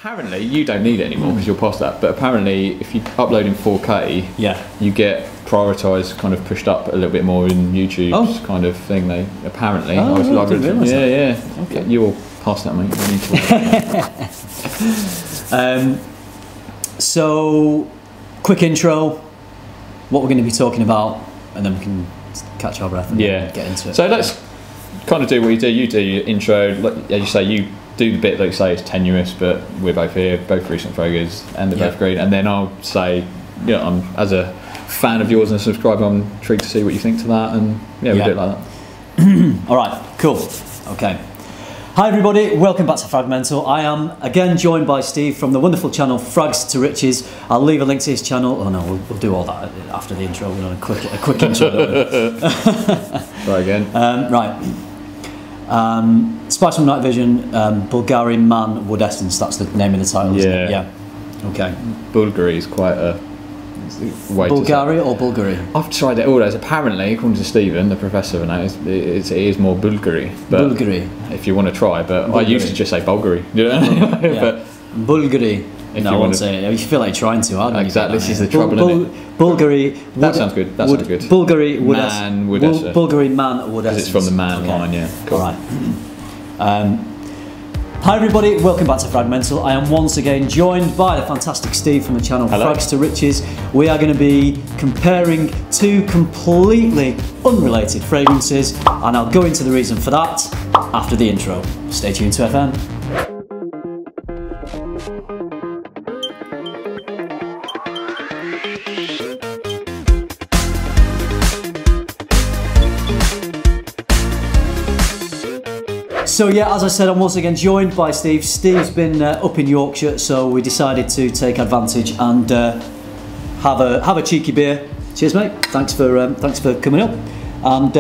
apparently you don't need it anymore because you're past that. But apparently, if you upload in 4K, you get prioritised, kind of pushed up a little bit more in YouTube's kind of thing. They apparently. Oh, I didn't realise that. Yeah. Okay, you're past that, mate. You need to So, quick intro. What we're going to be talking about, and then we can catch our breath and get into it. So let's kind of do what you do. You do your intro, like, as you say, you do the bit that you say is tenuous, but we're both here, both recent fraggers, and they're both great. And then I'll say, I'm as a fan of yours and a subscriber, I'm intrigued to see what you think to that, and we do it like that. All right, cool. Okay. Hi everybody, welcome back to FRAG-MENTAL. I am again joined by Steve from the wonderful channel Frags to Riches. I'll leave a link to his channel. Oh no, we'll do all that after the intro. We're on a quick intro. Try again. Spicebomb Night Vision, Bvlgari Man Wood Essence. That's the name of the title. Isn't it? Yeah. Okay. Bvlgari is quite a way Bvlgari or Bulgari? I've tried it all those. Apparently, according to Stephen, the professor, and it is more Bvlgari. Bvlgari. If you want to try, but Bvlgari. I used to just say Bulgari. But Bvlgari. No, I won't say it. You feel like trying to, aren't you? Exactly. This is the trouble, isn't it? Bvlgari. That sounds good. That sounds good. Bvlgari Man Wood Essence. Bvlgari Man Wood Essence. It's from the man line, yeah. Cool. All right. Hi everybody, welcome back to FRAG-MENTAL. I am once again joined by the fantastic Steve from the channel Frags to Riches. We are going to be comparing two completely unrelated fragrances, and I'll go into the reason for that after the intro. Stay tuned to FM. So yeah, as I said, I'm once again joined by Steve. Steve's been up in Yorkshire, so we decided to take advantage and have a cheeky beer. Cheers, mate. Thanks for coming up. And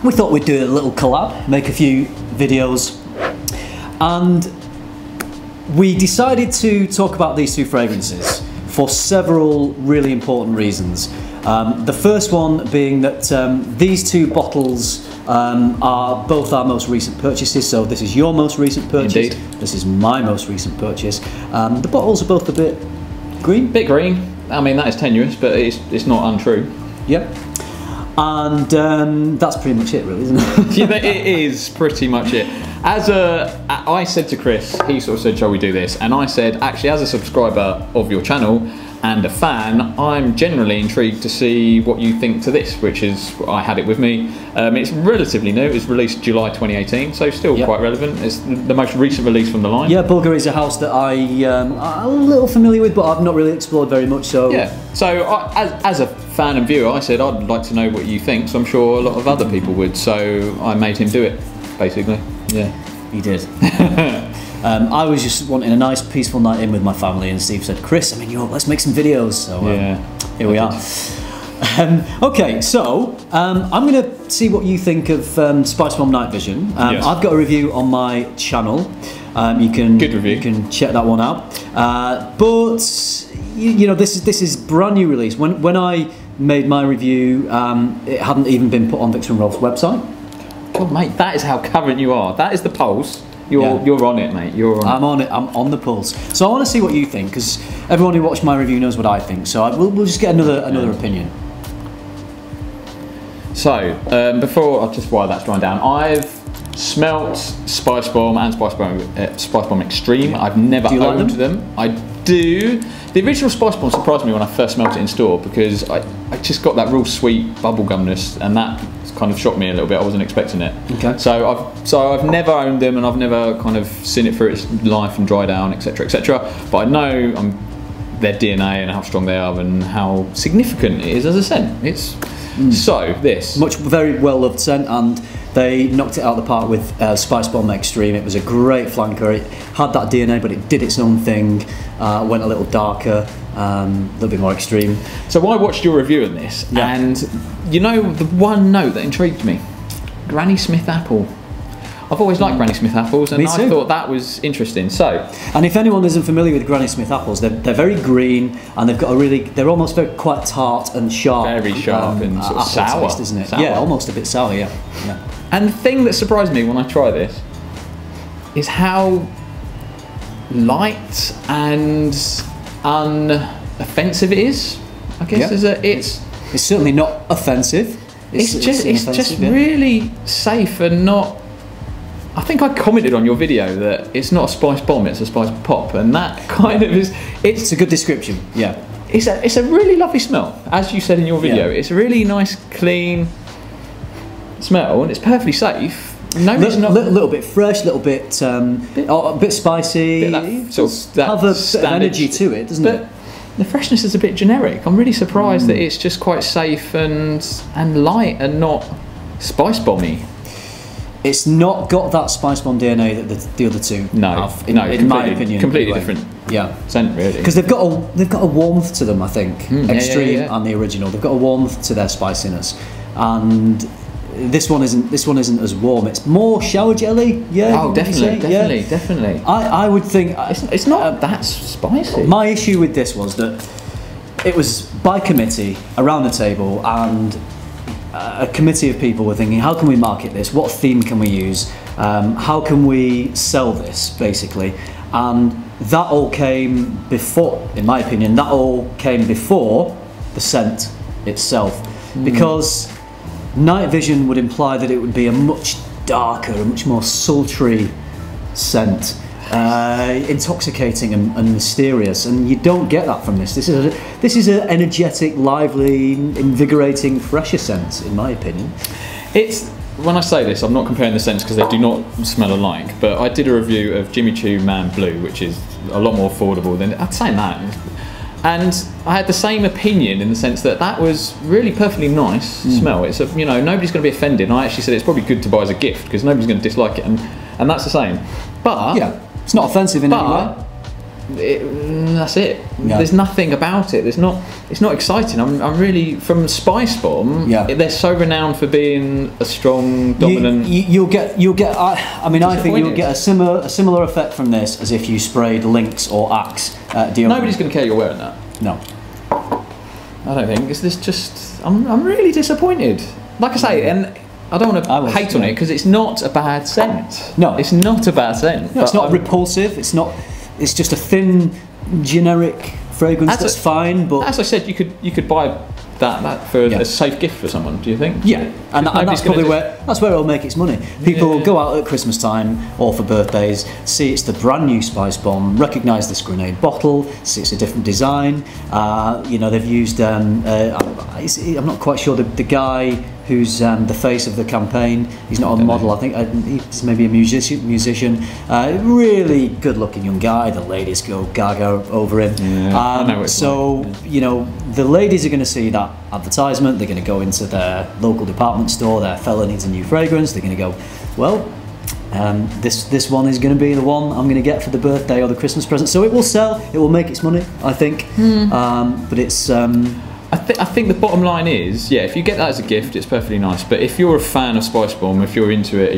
we thought we'd do a little collab, make a few videos, and we decided to talk about these two fragrances for several really important reasons. The first one being that these two bottles are both our most recent purchases. So this is your most recent purchase. Indeed. This is my most recent purchase. The bottles are both a bit green. Bit green. I mean, that is tenuous, but it's not untrue. Yep. And that's pretty much it, really, isn't it? Yeah, it is pretty much it. I said to Chris, he sort of said, shall we do this? And I said, actually, as a subscriber of your channel and a fan, I'm generally intrigued to see what you think to this, which is, I had it with me. It's relatively new. It was released July 2018, so still quite relevant. It's the most recent release from the line. Yeah, Bvlgari is a house that I'm a little familiar with, but I've not really explored very much. So yeah, so as a fan and viewer, I said I'd like to know what you think, so I'm sure a lot of other people would, so I made him do it, basically. Yeah, he did. I was just wanting a nice peaceful night in with my family, and Steve said, Chris, let's make some videos. So here we are. Okay, so I'm going to see what you think of Spicebomb Night Vision. I've got a review on my channel. Good review. You can check that one out. But this is brand new release. When I made my review, it hadn't even been put on Vixen Rolf's website. God, mate, that is how current you are. That is the pulse. You're on it, mate. You're on. I'm on it. I'm on the pulse. So I want to see what you think, because everyone who watched my review knows what I think. So we'll just get another opinion. So before while that's drying down, I've smelt Spicebomb and Spicebomb Extreme. I've never owned them. I do. The original Spicebomb surprised me when I first smelt it in store, because I just got that real sweet bubblegumness, and that kind of shocked me a little bit. I wasn't expecting it. Okay. So I've never owned them, and I've never kind of seen it through its life and dry down, etc., etc. But I know their DNA and how strong they are and how significant it is as a scent. It's so this very well loved scent, and they knocked it out of the park with Spicebomb Extreme. It was a great flanker. It had that DNA, but it did its own thing. Went a little darker, a little bit more extreme. So I watched your review on this, and the one note that intrigued me, Granny Smith apple. I've always liked Granny Smith apples, and I thought that was interesting. And if anyone isn't familiar with Granny Smith apples, they're very green, and they've got they're almost quite tart and sharp. Very sharp and sort of sour, taste, isn't it? Sour. Yeah, almost a bit sour. Yeah. And the thing that surprised me when I try this is how light and unoffensive it is. I guess it's certainly not offensive. It's just really safe and not. I think I commented on your video that it's not a spice bomb, it's a spice pop, and that kind of is. It's a good description. Yeah. It's a really lovely smell, as you said in your video. Yeah. It's a really nice, clean smell, and it's perfectly safe. No, it's not. Little bit fresh, little bit a bit spicy. Bit that sort of that have a bit of energy to it, doesn't it? The freshness is a bit generic. I'm really surprised that it's just quite safe and light and not spice bomby. It's not got that spice bomb DNA that the other two have. In my opinion, completely different. Yeah, scent really. Because they've got a warmth to them. I think Extreme and the original. They've got a warmth to their spiciness, and this one isn't as warm. It's more shower jelly. Yeah. Oh, definitely. I would think it's not that spicy. My issue with this was that it was by committee around the table, and a committee of people were thinking, how can we market this? What theme can we use? How can we sell this, basically? And that all came before, in my opinion, before the scent itself, because Night Vision would imply that it would be a much darker, a much more sultry scent, intoxicating and mysterious, and you don't get that from this. This is an energetic, lively, invigorating, fresher scent, in my opinion. When I say this, I'm not comparing the scents because they do not smell alike, but I did a review of Jimmy Choo Man Blue, which is a lot more affordable than I'd say that. And I had the same opinion in the sense that was really perfectly nice smell. It's nobody's going to be offended. And I actually said it's probably good to buy as a gift because nobody's going to dislike it, and that's the same. But yeah, it's not offensive in any way. That's it. Yeah. There's nothing about it. It's not exciting. I'm really from Spice Bomb. Yeah. They're so renowned for being a strong, dominant. You'll get. I think you'll get a similar effect from this as if you sprayed Lynx or Axe deodorant. Nobody's going to care you're wearing that. No. I don't think. Is this just? I'm really disappointed. Like I say, and I don't want to hate on it because it's not a bad scent. No, it's not a bad scent. No, it's not repulsive. It's not. It's just a thin, generic fragrance that's fine. But as I said, you could buy that for a safe gift for someone. Do you think? Yeah, and that's probably where it'll make its money. People will go out at Christmas time or for birthdays, see it's the brand new Spice Bomb, recognise this grenade bottle, see it's a different design. They've used. I'm not quite sure the guy who's the face of the campaign. He's not a model. I think he's maybe a musician. Really good-looking young guy. The ladies go gaga over him. Yeah, I know the ladies are going to see that advertisement. They're going to go into their local department store. Their fella needs a new fragrance. They're going to go, well, this one is going to be the one I'm going to get for the birthday or the Christmas present. So it will sell. It will make its money, I think. But it's. I think the bottom line is, if you get that as a gift, it's perfectly nice. But if you're a fan of Spice Bomb, if you're into it,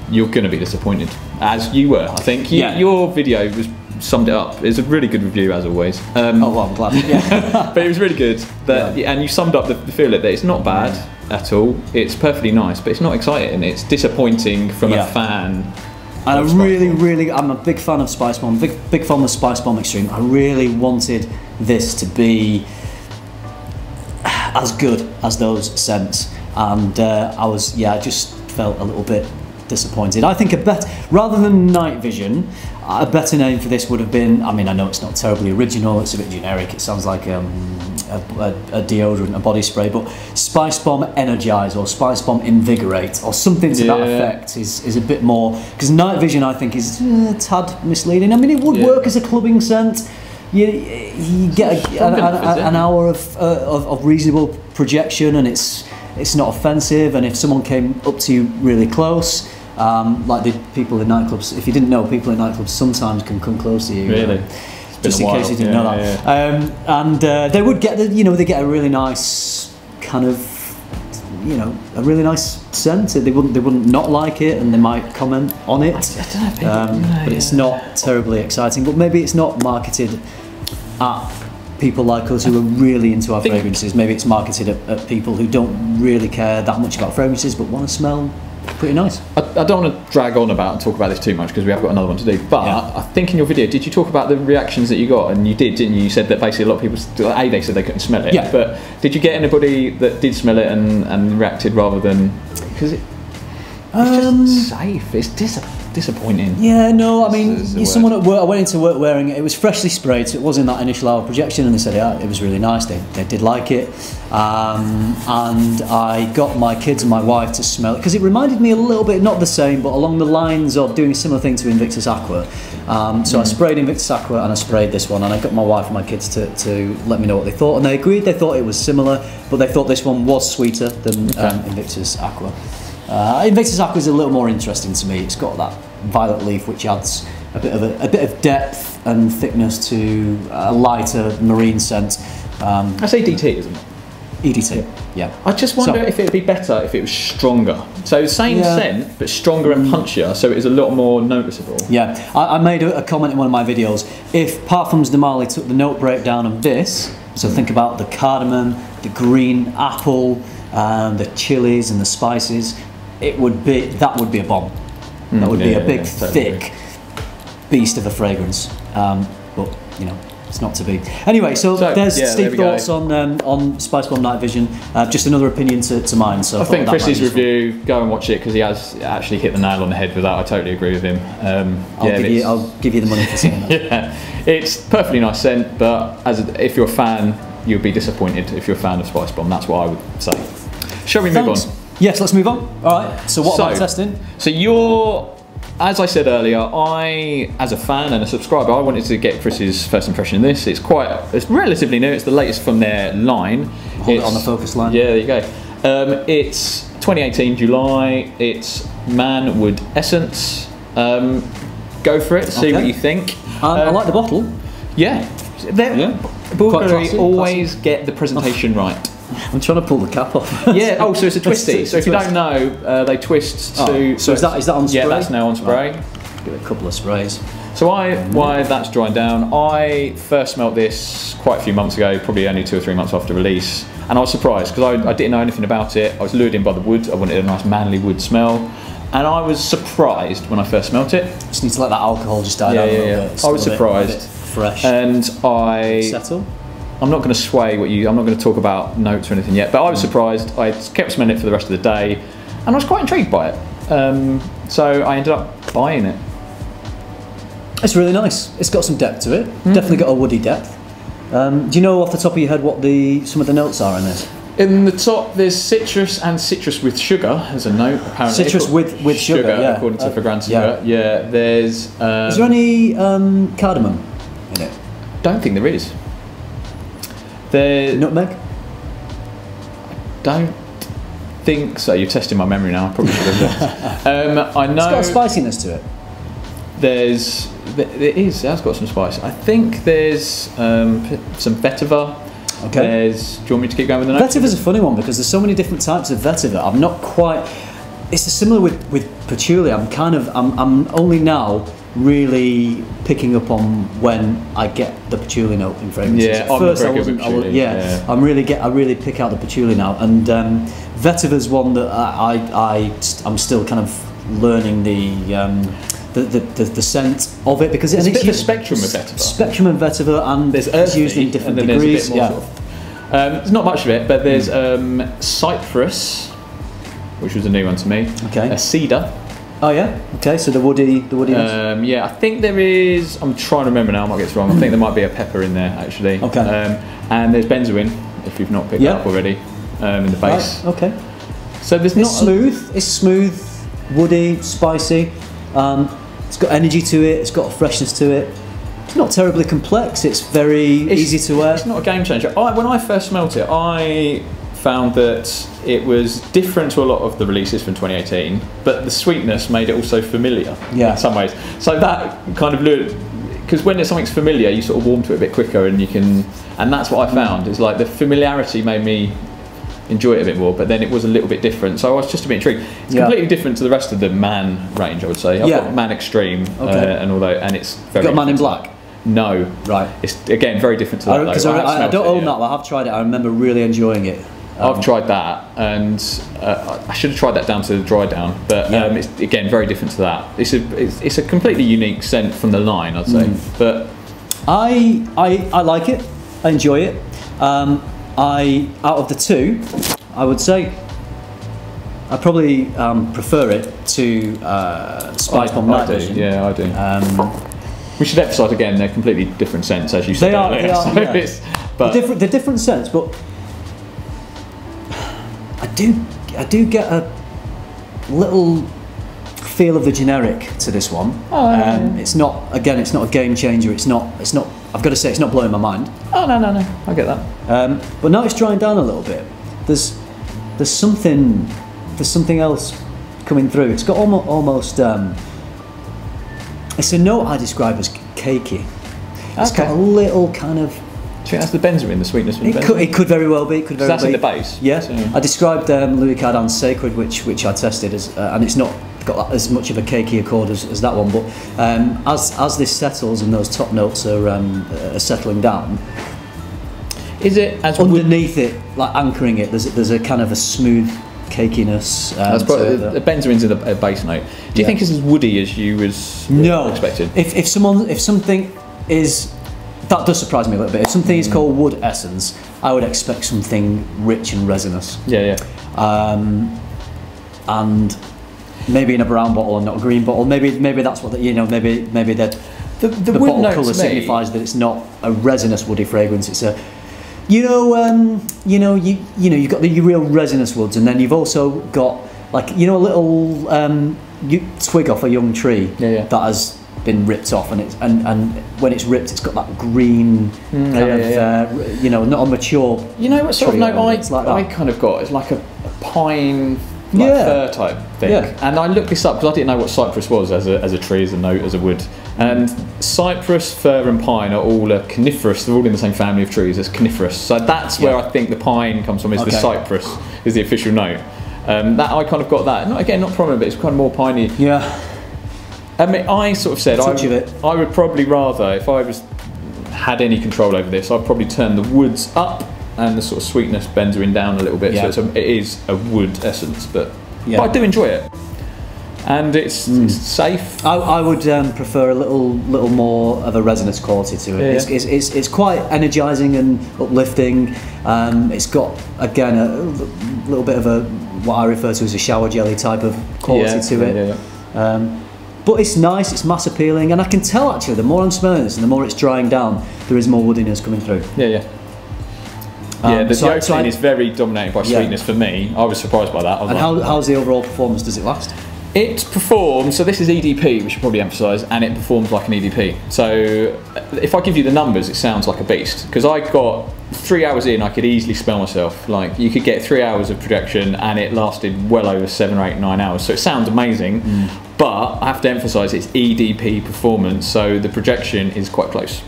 you're going to be disappointed, as you were. I think your video summed it up. It's a really good review, as always. I'm glad. Yeah. But it was really good. And you summed up the feel that it's not bad at all. It's perfectly nice, but it's not exciting. It's disappointing from a fan. And I'm a big fan of Spice Bomb. Big fan of Spice Bomb Extreme. I really wanted this to be as good as those scents, and I just felt a little bit disappointed. I think rather than Night Vision, a better name for this would have been, I know it's not terribly original, it's a bit generic, it sounds like a deodorant, a body spray, but Spice Bomb Energize or Spice Bomb Invigorate or something to that effect is a bit more, because Night Vision I think is a tad misleading. It would work as a clubbing scent. You get an hour of reasonable projection, and it's not offensive. And if someone came up to you really close, like the people in nightclubs, if you didn't know, people in nightclubs sometimes can come close to you. Really, just in case you didn't know that. Yeah. And they would get they get a really nice kind of. A really nice scent. They wouldn't not like it, and they might comment on it. I don't know, but it's not terribly exciting. But maybe it's not marketed at people like us who are really into our fragrances. Maybe it's marketed at people who don't really care that much about fragrances, but want to smell pretty nice. I don't want to drag on about and talk about this too much because we have got another one to do. But Yeah. I think in your video, did you talk about the reactions that you got? And you did, didn't you? You said that basically a lot of people, they said they couldn't smell it. Yeah. But did you get anybody that did smell it and reacted rather than because it's just safe? It's disappointing. Yeah, no, I mean, Is the word. someone at work, I went into work wearing it. It was freshly sprayed, so it wasn't that initial hour projection, and they said it was really nice. They did like it, and I got my kids and my wife to smell it because it reminded me a little bit, not the same, but along the lines of doing a similar thing to Invictus Aqua. So I sprayed Invictus Aqua and I sprayed this one, and I got my wife and my kids to let me know what they thought, and they agreed. They thought it was similar, but they thought this one was sweeter than Invictus Aqua. Invictus Aqua is a little more interesting to me. It's got that violet leaf, which adds a bit of depth and thickness to a lighter marine scent. That's ADT, isn't it? EDT, yeah. I just wonder if it would be better if it was stronger. So same scent, but stronger and punchier, so it is a lot more noticeable. Yeah, I made a comment in one of my videos. If Parfums de Marly took the note breakdown of this, so think about the cardamom, the green apple, the chilies and the spices, that would be a bomb. That would be a big, thick beast of a fragrance. But you know, it's not to be. Anyway, so there's Steve's thoughts on Spicebomb Night Vision. Just another opinion to mine. So I think Chris's review, go and watch it because he has actually hit the nail on the head with that. I totally agree with him. I'll give you the money for saying that. Yeah, it's perfectly nice scent, but if you're a fan, you'll be disappointed if you're a fan of Spicebomb. That's what I would say. Shall we move on? Yes, let's move on. All right. So what am I testing? So as I said earlier, as a fan and a subscriber, I wanted to get Chris's first impression of this. It's relatively new. It's the latest from their line. Hold it on the focus line. Yeah, there you go. It's 2018 July. It's Man Wood Essence. Go for it. See what you think. I like the bottle. Yeah. Bvlgari always get the presentation right. I'm trying to pull the cap off. Yeah. Oh, so it's a twisty. So if you don't know, they twist to. So is that on spray? Yeah, that's now on spray. Right. Give it a couple of sprays. So why that's drying down? I first smelt this quite a few months ago, probably only 2 or 3 months after release, and I was surprised because I didn't know anything about it. I was lured in by the wood. I wanted a nice manly wood smell, and I was surprised when I first smelt it. Just need to let that alcohol just die down a little bit. I was surprised. Fresh. And settle. I'm not going to sway I'm not going to talk about notes or anything yet, but I was surprised. I kept smelling it for the rest of the day, and I was quite intrigued by it. So I ended up buying it. It's really nice. It's got some depth to it. Definitely got a woody depth. Do you know off the top of your head what some of the notes are in this? In the top, there's citrus and citrus with sugar as a note, apparently. Citrus with sugar, yeah. According to Fragrance. Yeah, there's... is there any cardamom in it? Don't think there is. Nutmeg? Don't think so. You're testing my memory now. I probably should have looked. I know... It's got a spiciness to it. It has got some spice. I think there's some vetiver. Okay. Do you want me to keep going with the notes? Vetiver's a funny one because there's so many different types of vetiver. I'm not quite... It's similar with patchouli. I'm only now really picking up on when I get the patchouli note in fragrances. Yeah, At first I wasn't. I really pick out the patchouli now, and vetiver's one that I'm still kind of learning the scent of it because it's a bit of a spectrum of vetiver. Spectrum of vetiver, and there's it's used in different degrees. There's not much of it, but there's cypress, which was a new one to me. Okay. A cedar. Oh yeah. Okay. So the woodiness. Yeah, I think there is. I'm trying to remember now. I might get this wrong. I think there might be a pepper in there actually. Okay. And there's benzoin, if you've not picked that up already, in the base. Right. Okay. So there's not smooth. It's smooth, woody, spicy. It's got energy to it. It's got a freshness to it. It's not terribly complex. It's very easy to wear. It's not a game changer. When I first smelt it, I found that it was different to a lot of the releases from 2018, but the sweetness made it also familiar in some ways. So that kind of lured, because when something's familiar, you sort of warm to it a bit quicker, and that's what I found. Is like the familiarity made me enjoy it a bit more, but then it was a little bit different, so I was just a bit intrigued. It's completely different to the rest of the Man range, I would say. I've got Man Extreme, and it's very... You got Man in Black? No. Right. It's, again, very different to that, because I don't own that, but I have tried it. I remember really enjoying it. I've tried that, and I should have tried that down to the dry down, but it's again very different to that. It's a completely unique scent from the line, I'd say. But I like it. I enjoy it. Out of the two, I would say I probably prefer it to Spicebomb Night Vision. Yeah, I do. We should emphasise again, they're completely different scents, as you said. They are. But they're different scents, but I do get a little feel of the generic to this one. It's not a game changer. It's not. I've got to say, it's not blowing my mind. Oh no, I get that. But now it's drying down a little bit. There's something else coming through. It's got almost. It's a note I describe as cakey. It's got a little kind of. Do you think that's the benzoin, the sweetness from the benzoin? It could very well be. That's in the base. Yeah. So. I described Louis Cardin's Sacred, which I tested, and it's not got as much of a cakey accord as that one. But as this settles and those top notes are settling down, is it as underneath it, like anchoring it? There's a kind of a smooth cakiness. That's probably the benzoin's in the base note. Do you think it's as woody as you was expected? If something is. That does surprise me a little bit. If something is called wood essence, I would expect something rich and resinous. Yeah. And maybe in a brown bottle and not a green bottle. Maybe that's what maybe the bottle colour signifies that it's not a resinous woody fragrance. It's a you've got the real resinous woods, and then you've also got a little twig off a young tree that has been ripped off, and when it's ripped, it's got that green not a mature. You know what sort of note I kind of got? It's like a pine, fir type thing. Yeah. And I looked this up because I didn't know what cypress was as a tree, as a note, as a wood. And cypress, fir, and pine are all coniferous. They're all in the same family of trees as coniferous. So that's where I think the pine comes from. Is the cypress is the official note. That I kind of got that. Not prominent, but it's kind of more piney. Yeah. I mean, I sort of said I would probably rather, if I had any control over this, I'd probably turn the woods up and the sort of sweetness benzoin down a little bit. So it is a wood essence, but I do enjoy it, and it's safe. I would prefer a little more of a resinous quality to it. It's quite energising and uplifting. It's got again a little bit of what I refer to as a shower jelly type of quality to it. But it's nice, it's mass appealing, and I can tell actually the more I'm smelling this and the more it's drying down, there is more woodiness coming through. The opening is very dominated by sweetness for me. I was surprised by that. How's the overall performance? Does it last? It performs, so this is EDP, we should probably emphasise, and it performs like an EDP. So if I give you the numbers, it sounds like a beast, because I got 3 hours in, I could easily smell myself. Like, you could get 3 hours of projection and it lasted well over 7 or 8, 9 hours. So it sounds amazing, but I have to emphasise it's EDP performance, so the projection is quite close.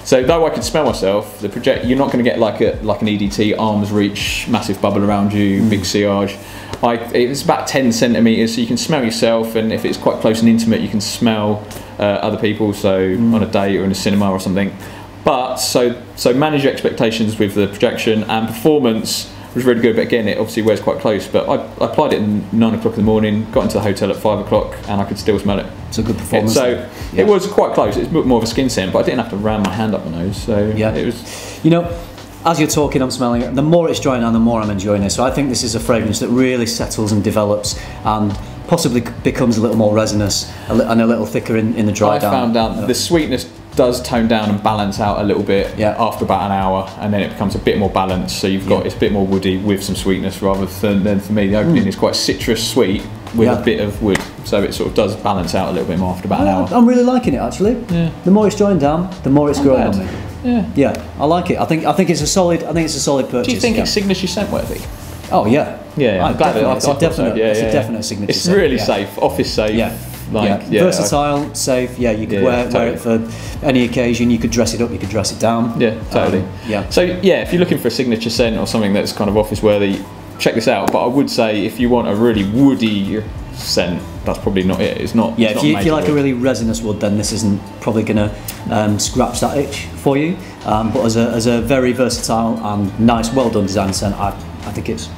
So though I could smell myself, you're not going to get like an EDT arm's reach, massive bubble around you, big sillage. It's about 10 centimetres, so you can smell yourself, and if it's quite close and intimate, you can smell other people, so on a date or in a cinema or something. But so manage your expectations with the projection, and performance was really good, but again, it obviously wears quite close. But I applied it at 9 o'clock in the morning, got into the hotel at 5 o'clock, and I could still smell it. It's a good performance. It was quite close. It's more of a skin scent, but I didn't have to ram my hand up my nose. So it was. As you're talking, I'm smelling it. The more it's drying down, the more I'm enjoying it. So I think this is a fragrance that really settles and develops, and possibly becomes a little more resinous and a little thicker in the dry down. I found out the sweetness does tone down and balance out a little bit after about an hour, and then it becomes a bit more balanced. So you've got it's a bit more woody with some sweetness, rather than for me the opening is quite citrus sweet with a bit of wood. So it sort of does balance out a little bit more after about an hour. I'm really liking it actually. Yeah. The more it's drying down, the more it's growing on me. Yeah, I like it. I think it's a solid purchase. Do you think it's signature scent worthy? Oh yeah. I'm glad it's a definite signature. It's really safe, office safe. Versatile, safe. Yeah, you could wear it for any occasion. You could dress it up, you could dress it down. Yeah, totally. So if you're looking for a signature scent or something that's kind of office worthy, check this out. But I would say if you want a really woody scent, that's probably not it. It's not. If you like a really resinous wood, then this isn't probably going to scratch that itch for you. But as a very versatile and nice, well done design scent, I I think it's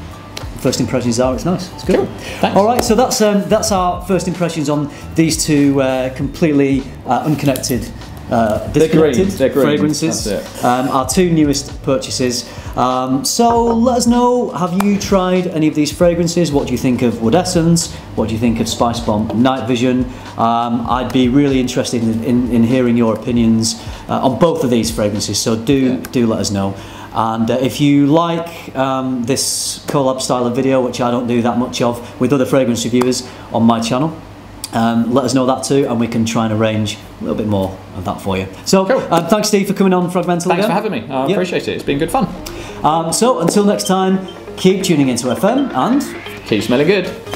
first impressions are it's nice. It's good. Cool. Thanks. All right, so that's our first impressions on these two completely unconnected, disconnected They're green. fragrances. That's it. Our two newest purchases. So let us know, have you tried any of these fragrances? What do you think of Wood Essence? What do you think of Spicebomb Night Vision? I'd be really interested in hearing your opinions on both of these fragrances, so do let us know. And if you like this collab style of video, which I don't do that much of, with other fragrance reviewers on my channel, let us know that too, and we can try and arrange a little bit more of that for you. So, cool. Thanks Steve for coming on FRAG-MENTAL again. Thanks for having me. I appreciate it. It's been good fun. So until next time, keep tuning into FM and keep smelling good.